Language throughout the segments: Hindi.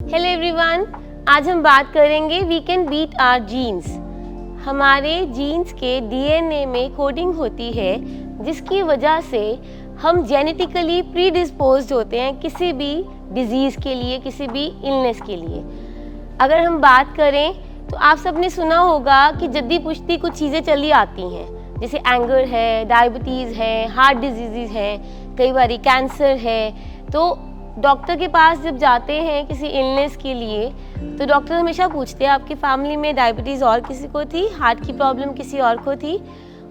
हेलो एवरीवन, आज हम बात करेंगे we can beat our genes. हमारे जीन्स के डीएनए में कोडिंग होती है जिसकी वजह से हम जेनेटिकली प्री डिस्पोज्ड होते हैं किसी भी डिजीज़ के लिए, किसी भी इलनेस के लिए। अगर हम बात करें तो आप सबने सुना होगा कि जद्दी पुश्ती कुछ चीज़ें चली आती हैं, जैसे एंगर है, डायबिटीज़ है, हार्ट डिजीज़ है, कई बार कैंसर है। तो डॉक्टर के पास जब जाते हैं किसी इलनेस के लिए तो डॉक्टर हमेशा पूछते हैं आपकी फैमिली में डायबिटीज़ और किसी को थी, हार्ट की प्रॉब्लम किसी और को थी।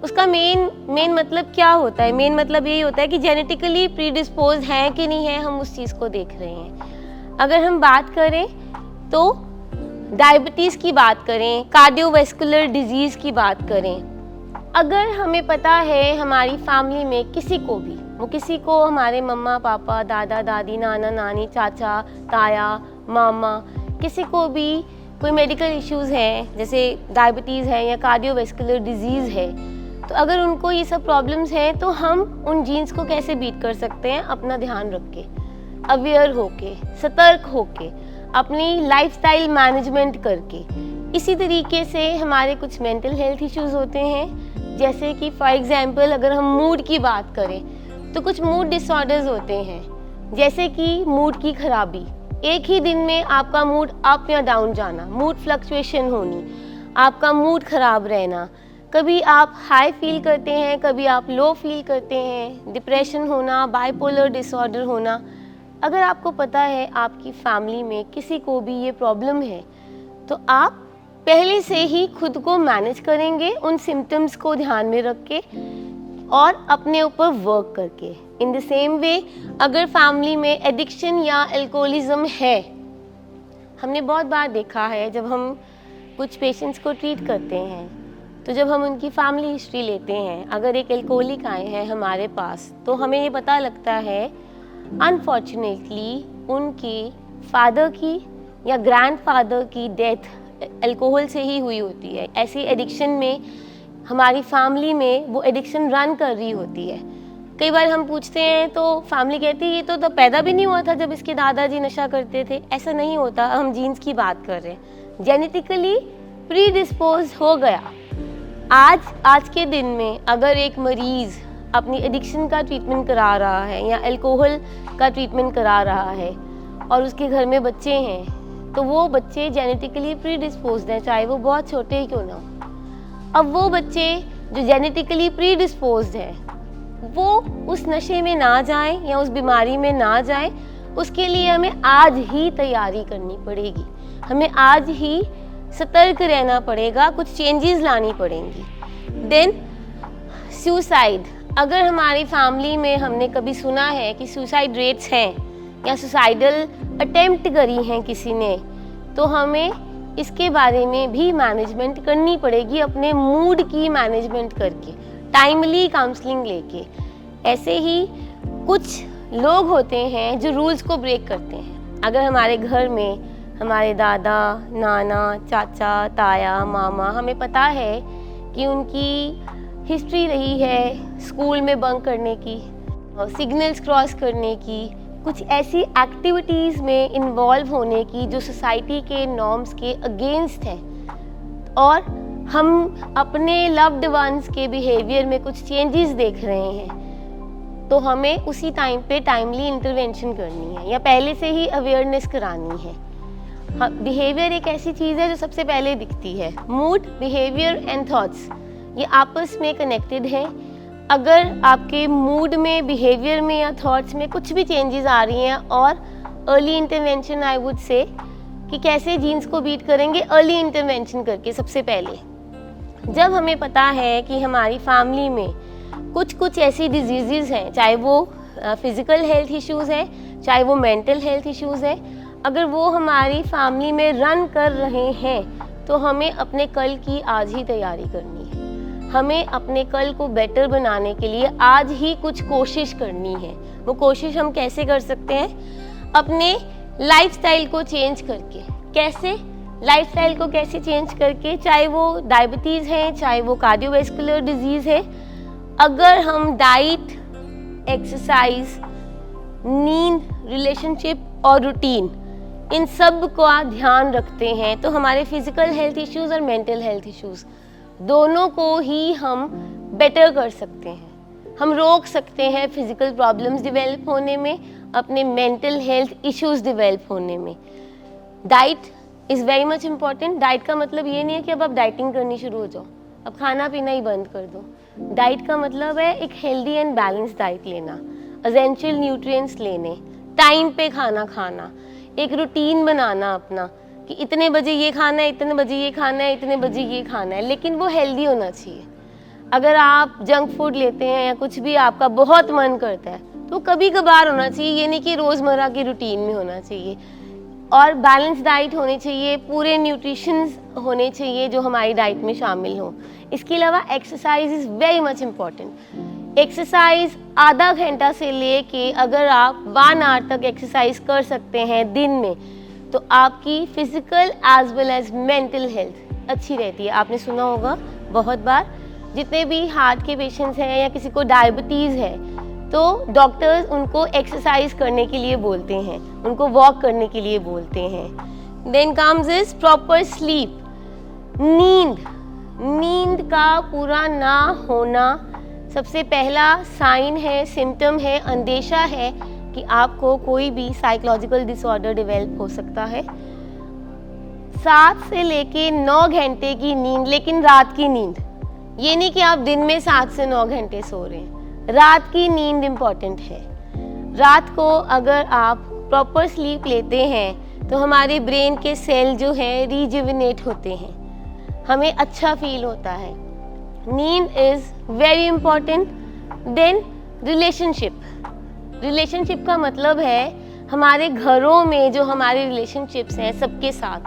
उसका मेन मतलब क्या होता है? मेन मतलब यही होता है कि जेनेटिकली प्रीडिस्पोज हैं कि नहीं है, हम उस चीज़ को देख रहे हैं। अगर हम बात करें तो डायबिटीज़ की बात करें, कार्डियोवैस्कुलर डिजीज़ की बात करें, अगर हमें पता है हमारी फैमिली में किसी को भी, वो किसी को हमारे मम्मा पापा, दादा दादी, नाना नानी, चाचा ताया, मामा, किसी को भी कोई मेडिकल इश्यूज़ हैं जैसे डायबिटीज़ है या कार्डियोवैस्कुलर डिजीज़ है, तो अगर उनको ये सब प्रॉब्लम्स हैं तो हम उन जीन्स को कैसे बीट कर सकते हैं? अपना ध्यान रख के, अवेयर होके, सतर्क होके, अपनी लाइफस्टाइल मैनेजमेंट करके। इसी तरीके से हमारे कुछ मेंटल हेल्थ इश्यूज़ होते हैं, जैसे कि फॉर एग्जांपल अगर हम मूड की बात करें तो कुछ मूड डिसऑर्डर्स होते हैं, जैसे कि मूड की खराबी, एक ही दिन में आपका मूड अप या डाउन जाना, मूड फ्लक्चुएशन होनी, आपका मूड खराब रहना, कभी आप हाई फील करते हैं, कभी आप लो फील करते हैं, डिप्रेशन होना, बाइपोलर डिसऑर्डर होना। अगर आपको पता है आपकी फैमिली में किसी को भी ये प्रॉब्लम है तो आप पहले से ही खुद को मैनेज करेंगे उन सिम्टम्स को ध्यान में रख के और अपने ऊपर वर्क करके। इन द सेम वे अगर फैमिली में एडिक्शन या अल्कोहलिज्म है, हमने बहुत बार देखा है जब हम कुछ पेशेंट्स को ट्रीट करते हैं तो जब हम उनकी फैमिली हिस्ट्री लेते हैं, अगर एक एल्कोहलिक आए हैं हमारे पास तो हमें ये पता लगता है अनफॉर्चुनेटली उनकी फादर की या ग्रैंडफादर की डेथ अल्कोहल से ही हुई होती है। ऐसी एडिक्शन में हमारी फैमिली में वो एडिक्शन रन कर रही होती है। कई बार हम पूछते हैं तो फैमिली कहती है ये तो तब पैदा भी नहीं हुआ था जब इसके दादाजी नशा करते थे। ऐसा नहीं होता, हम जीन्स की बात कर रहे हैं, जेनेटिकली प्री डिस्पोज हो गया। आज के दिन में अगर एक मरीज़ अपनी एडिक्शन का ट्रीटमेंट करा रहा है या अल्कोहल का ट्रीटमेंट करा रहा है और उसके घर में बच्चे हैं तो वो बच्चे जेनेटिकली प्री डिस्पोज्ड हैं, चाहे वो बहुत छोटे ही क्यों ना हो। अब वो बच्चे जो जेनेटिकली प्री डिस्पोज्ड हैं वो उस नशे में ना जाएं या उस बीमारी में ना जाएं, उसके लिए हमें आज ही तैयारी करनी पड़ेगी, हमें आज ही सतर्क रहना पड़ेगा, कुछ चेंजेस लानी पड़ेंगी। देन सुसाइड, अगर हमारी फैमिली में हमने कभी सुना है कि सुसाइड रेट्स हैं या सुसाइडल अटेम्प्ट करी हैं किसी ने, तो हमें इसके बारे में भी मैनेजमेंट करनी पड़ेगी, अपने मूड की मैनेजमेंट करके, टाइमली काउंसलिंग लेके। ऐसे ही कुछ लोग होते हैं जो रूल्स को ब्रेक करते हैं। अगर हमारे घर में हमारे दादा, नाना, चाचा, ताया, मामा, हमें पता है कि उनकी हिस्ट्री रही है स्कूल में बंक करने की, सिग्नल्स क्रॉस करने की, कुछ ऐसी एक्टिविटीज़ में इन्वॉल्व होने की जो सोसाइटी के नॉर्म्स के अगेंस्ट हैं, और हम अपने लव्ड वंस के बिहेवियर में कुछ चेंजेस देख रहे हैं, तो हमें उसी टाइम पे टाइमली इंटरवेंशन करनी है या पहले से ही अवेयरनेस करानी है। बिहेवियर एक ऐसी चीज़ है जो सबसे पहले दिखती है। मूड, बिहेवियर एंड थॉट्स ये आपस में कनेक्टेड है। अगर आपके मूड में, बिहेवियर में या थॉट्स में कुछ भी चेंजेस आ रही हैं, और early intervention I would say कि कैसे जीन्स को बीट करेंगे, अर्ली इंटरवेंशन करके। सबसे पहले जब हमें पता है कि हमारी फैमिली में कुछ ऐसी डिजीज़ हैं, चाहे वो फिज़िकल हेल्थ इश्यूज़ हैं, चाहे वो मेंटल हेल्थ इश्यूज़ हैं, अगर वो हमारी फैमिली में रन कर रहे हैं तो हमें अपने कल की आज ही तैयारी करनी है। हमें अपने कल को बेटर बनाने के लिए आज ही कुछ कोशिश करनी है। वो कोशिश हम कैसे कर सकते हैं? अपने लाइफस्टाइल को चेंज करके। कैसे? लाइफस्टाइल को कैसे चेंज करके? चाहे वो डायबिटीज़ है, चाहे वो कार्डियोवैस्कुलर डिजीज़ है, अगर हम डाइट, एक्सरसाइज, नींद, रिलेशनशिप और रूटीन इन सब का ध्यान रखते हैं तो हमारे फिजिकल हेल्थ इश्यूज़ और मेंटल हेल्थ इश्यूज़ दोनों को ही हम बेटर कर सकते हैं। हम रोक सकते हैं फिजिकल प्रॉब्लम्स डेवलप होने में, अपने मेंटल हेल्थ इश्यूज़ डेवलप होने में। Diet is very much important. Diet का मतलब ये नहीं है कि अब आप डाइटिंग करनी शुरू हो जाओ, अब खाना पीना ही बंद कर दो। डाइट का मतलब है एक हेल्दी एंड बैलेंस डाइट लेना, एसेंशियल न्यूट्रिएंट्स लेने, टाइम पे खाना खाना, एक रूटीन बनाना अपना कि इतने बजे ये खाना है, इतने बजे ये खाना है, इतने बजे ये खाना है, लेकिन वो हेल्दी होना चाहिए। अगर आप जंक फूड लेते हैं या कुछ भी आपका बहुत मन करता है तो कभी कभार होना चाहिए, ये नहीं कि रोज़मर्रा की रूटीन में होना चाहिए। और बैलेंस डाइट होनी चाहिए, पूरे न्यूट्रिशंस होने चाहिए जो हमारी डाइट में शामिल हो। इसके अलावा exercise is very much important. Exercise आधा घंटा से लेके अगर आप 1 आवर तक एक्सरसाइज कर सकते हैं दिन में तो आपकी physical as well as mental health अच्छी रहती है। आपने सुना होगा बहुत बार, जितने भी हार्ट के पेशेंट्स हैं या किसी को डायबिटीज़ है तो डॉक्टर्स उनको एक्सरसाइज करने के लिए बोलते हैं, उनको वॉक करने के लिए बोलते हैं। Then comes is proper sleep. नींद का पूरा ना होना सबसे पहला साइन है, सिम्टम है, अंदेशा है कि आपको कोई भी साइकोलॉजिकल डिसऑर्डर डेवलप हो सकता है। 7 से लेके 9 घंटे की नींद, लेकिन रात की नींद, ये नहीं कि आप दिन में 7 से 9 घंटे सो रहे हैं, रात की नींद इम्पॉर्टेंट है। रात को अगर आप प्रॉपर स्लीप लेते हैं तो हमारे ब्रेन के सेल जो है रिजुविनेट होते हैं, हमें अच्छा फील होता है। नींद is very important. Then relationship का मतलब है हमारे घरों में जो हमारे रिलेशनशिप्स हैं सबके साथ,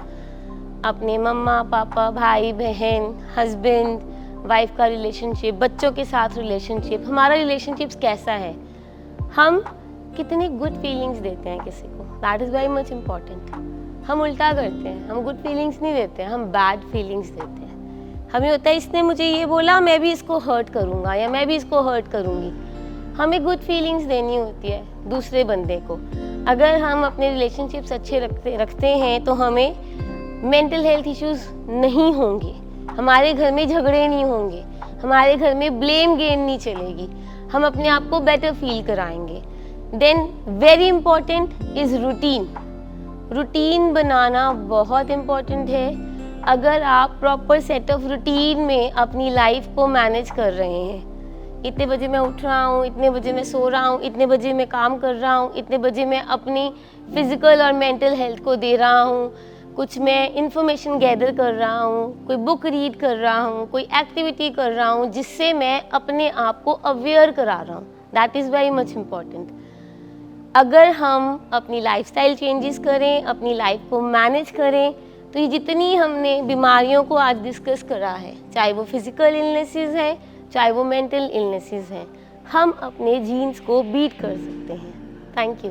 अपने मम्मा पापा, भाई बहन, हस्बैंड वाइफ का रिलेशनशिप, बच्चों के साथ रिलेशनशिप, हमारा रिलेशनशिप्स कैसा है, हम कितनी गुड फीलिंग्स देते हैं किसी को, that is very much important. हम उल्टा करते हैं, हम गुड फीलिंग्स नहीं देते हैं, हम बैड फीलिंग्स देते हैं। हमें होता है इसने मुझे ये बोला, मैं भी इसको हर्ट करूँगा या मैं भी इसको हर्ट करूँगी। हमें गुड फीलिंग्स देनी होती है दूसरे बंदे को। अगर हम अपने रिलेशनशिप्स अच्छे रखते हैं तो हमें मेंटल हेल्थ इश्यूज़ नहीं होंगे, हमारे घर में झगड़े नहीं होंगे, हमारे घर में ब्लेम गेम नहीं चलेगी, हम अपने आप को बेटर फील कराएंगे। Then very important is routine बनाना बहुत इम्पॉर्टेंट है। अगर आप प्रॉपर सेट ऑफ रूटीन में अपनी लाइफ को मैनेज कर रहे हैं, इतने बजे मैं उठ रहा हूँ, इतने बजे मैं सो रहा हूँ, इतने बजे मैं काम कर रहा हूँ, इतने बजे मैं अपनी फिजिकल और मेंटल हेल्थ को दे रहा हूँ, कुछ मैं इंफॉर्मेशन गैदर कर रहा हूँ, कोई बुक रीड कर रहा हूँ, कोई एक्टिविटी कर रहा हूँ जिससे मैं अपने आप को अवेयर करा रहा हूँ, that is very much important. अगर हम अपनी लाइफस्टाइल चेंजेस करें, अपनी लाइफ को मैनेज करें, तो ये जितनी हमने बीमारियों को आज डिस्कस करा है, चाहे वो फिजिकल इलनेसेस हैं, चाहे वो मेंटल इलनेसेस हैं, हम अपने जीन्स को बीट कर सकते हैं। Thank you.